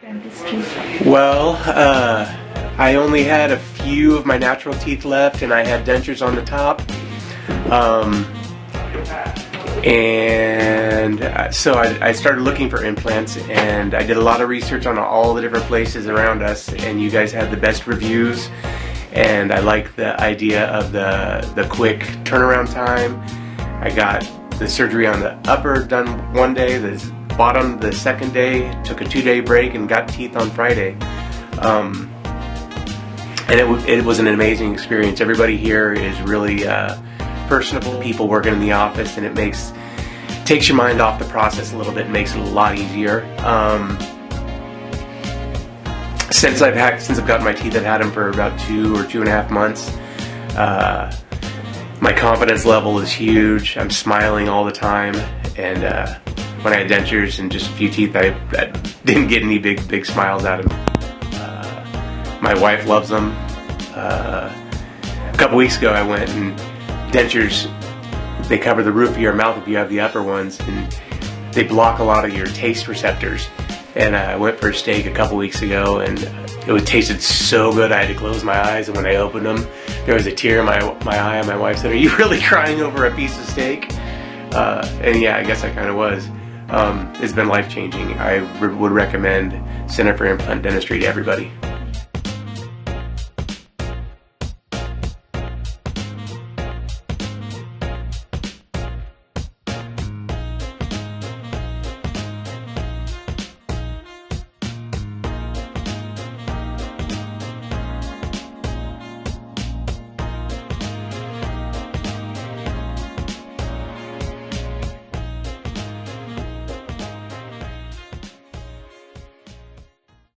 dentistry? Well, I only had a few of my natural teeth left, and I had dentures on the top. So I started looking for implants, and I did a lot of research on all the different places around us, and you guys had the best reviews, and I like the idea of the quick turnaround time. I got the surgery on the upper done one day, the bottom the second day, took a 2-day break, and got teeth on Friday. And it was an amazing experience. Everybody here is really personable. People working in the office, and it takes your mind off the process a little bit and makes it a lot easier. Since I've gotten my teeth, I've had them for about 2 or 2.5 months. My confidence level is huge. I'm smiling all the time, and when I had dentures and just a few teeth, I didn't get any big smiles out of them. My wife loves them. A couple weeks ago, I went, and dentures, they cover the roof of your mouth if you have the upper ones, and they block a lot of your taste receptors. And I went for a steak a couple weeks ago, and it tasted so good I had to close my eyes, and when I opened them, there was a tear in my eye, and my wife said, "Are you really crying over a piece of steak?" And yeah, I guess I kind of was. It's been life-changing. I would recommend Center for Implant Dentistry to everybody.